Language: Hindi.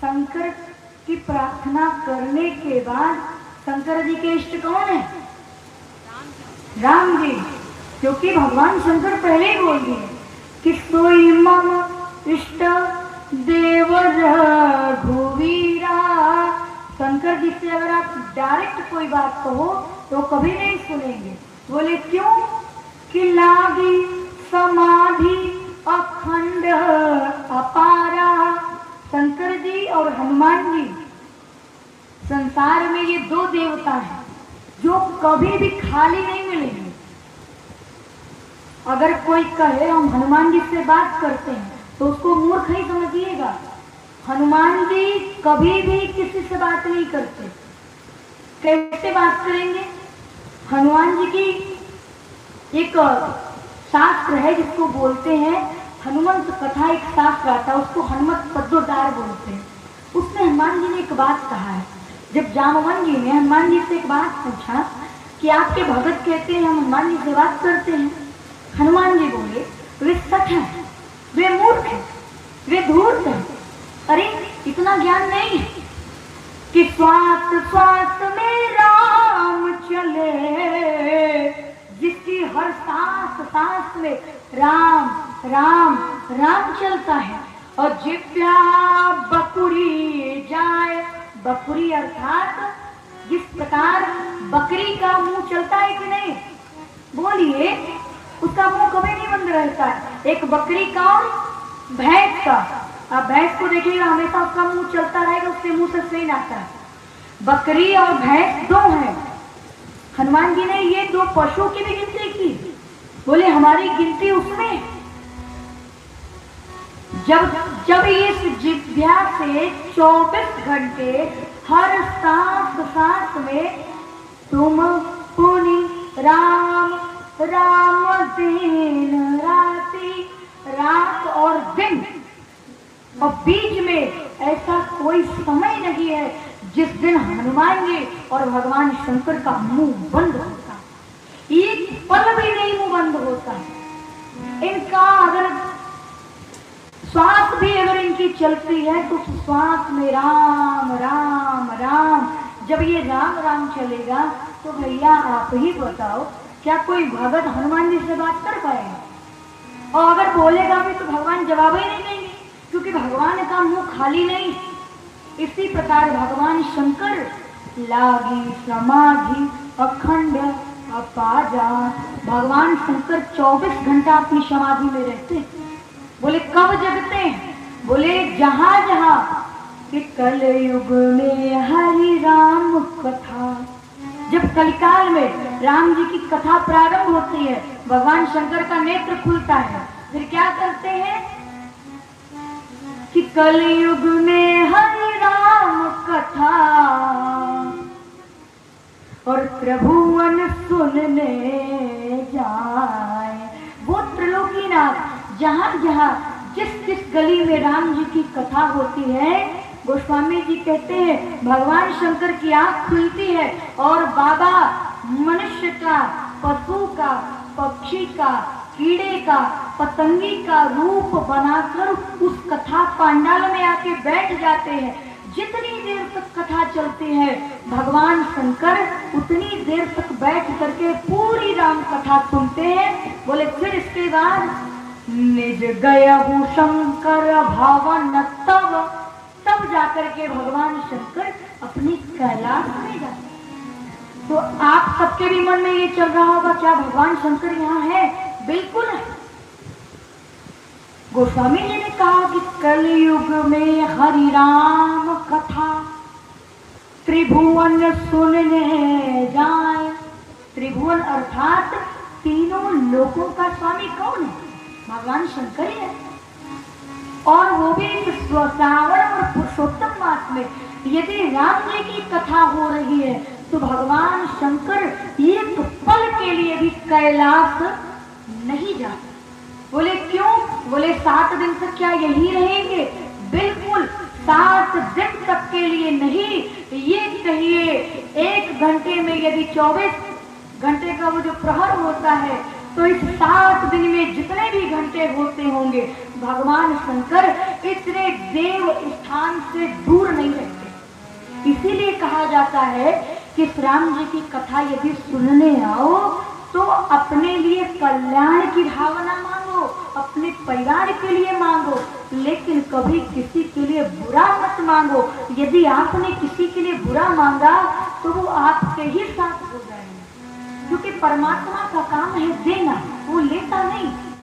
शंकर की प्रार्थना करने के बाद शंकर जी के इष्ट कौन है? राम जी। क्योंकि भगवान शंकर पहले ही बोल दिए कि सोई मम इष्ट देव रघुवीरा। शंकर जी से अगर आप डायरेक्ट कोई बात कहो तो कभी नहीं सुनेंगे। बोले क्यों? कि लागी समाधि अखंड अपारा। शंकर जी और हनुमान जी संसार में ये दो देवता हैं जो कभी भी खाली नहीं मिलेंगे। अगर कोई कहे हम हनुमान जी से बात करते हैं तो उसको मूर्ख ही समझिएगा। हनुमान जी कभी भी किसी से बात नहीं करते। कैसे बात करेंगे? हनुमान जी की एक शास्त्र है जिसको बोलते हैं हनुमंत कथा। एक शास्त्र आता है उसको हनुमत पद्मोद्धार बोलते हैं। उसमें हनुमान जी ने एक बात कहा है। जब जामवन जी ने हनुमान जी से एक बात पूछा कि आपके भगत कहते हैं हम हनुमान जी से बात करते हैं। हनुमान जी बोले वे सच हैं, वे मूर्ख हैं, वे धूर्त हैं। अरे इतना ज्ञान नहीं है कि श्वास श्वास में राम चले, जिसकी हर सांस सांस में राम राम राम चलता है। और जिव्या बकुरी जाए, बकुरी अर्थात जिस प्रकार बकरी का मुंह चलता है कि नहीं, बोलिए उसका मुंह कभी नहीं बंद रहता है। एक बकरी का और भैंस का, आप भैंस को देखिएगा हमेशा उसका मुंह चलता रहेगा, उसके मुंह से सेन आता है। बकरी और भैंस दो हैं। हनुमान जी ने ये दो पशुओं की भी गिनती की। बोले हमारी गिनती उसमें जब इस जिह्वा से 24 घंटे हर सांस सांस में तुम पुनि राम राम दिन राति, रात और दिन, और बीच में ऐसा कोई समय नहीं है जिस दिन हनुमान जी और भगवान शंकर का मुंह बंद होता है। एक पल भी नहीं मुंह बंद होता है। इनका अगर श्वास भी अगर इनकी चलती है तो श्वास में राम राम राम। जब ये राम राम चलेगा तो भैया आप ही बताओ क्या कोई भगत हनुमान जी से बात कर पाएगा? और अगर बोलेगा भी तो भगवान जवाब ही नहीं देंगे, क्योंकि भगवान का मुंह खाली नहीं। इसी प्रकार भगवान शंकर लागी समाधि अखंड अपाजा। भगवान शंकर 24 घंटा अपनी समाधि में रहते हैं। बोले कब जगते हैं? बोले जहां जहां कि कलयुग में हरि राम कथा। जब कलिकाल में राम जी की कथा प्रारंभ होती है, भगवान शंकर का नेत्र खुलता है, फिर क्या करते हैं कि कलयुग में हरि राम कथा और त्रिभुवन सुनने जाए। वो त्रिलोकीनाथ जहां जहां जिस जिस गली में राम जी की कथा होती है, गोस्वामी जी कहते हैं भगवान शंकर की आंख खुलती है और बाबा मनुष्य का, पशु का, पक्षी का, कीड़े का, पतंगी का रूप बनाकर उस कथा पांडाल में आके बैठ जाते हैं। जितनी देर तक कथा चलती है भगवान शंकर उतनी देर तक बैठ करके पूरी राम कथा सुनते हैं। बोले फिर इसके बाद निज गया हूँ शंकर भवन तब जाकर के भगवान शंकर अपने कैलाश में जाते। तो आप सबके भी मन में ये चल रहा होगा क्या भगवान शंकर यहाँ है? बिल्कुल है। गोस्वामी जी ने कहा कि कलयुग में हरि राम कथा त्रिभुवन सुनने जाए। त्रिभुवन अर्थात तीनों लोकों का स्वामी कौन है? भगवान शंकर ही है। और वो भी श्रावण और पुरुषोत्तम मास में यदि राम जी की कथा हो रही है तो भगवान शंकर एक पल के लिए भी कैलाश नहीं जाते। बोले क्यों? बोले 7 दिन तक क्या यही रहेंगे? बिल्कुल 7 दिन तक के लिए नहीं। ये कहिए 1 घंटे में यदि 24 घंटे का वो जो प्रहर होता है तो इस 7 दिन में जितने भी घंटे होते होंगे भगवान शंकर इतने देव स्थान से दूर जाता है कि राम जी की कथा यदि सुनने आओ तो अपने लिए कल्याण की भावना मांगो, अपने परिवार के लिए मांगो, लेकिन कभी किसी के लिए बुरा मत मांगो। यदि आपने किसी के लिए बुरा मांगा तो वो आपके ही साथ हो जाएगा, क्योंकि परमात्मा का काम है देना, वो लेता नहीं।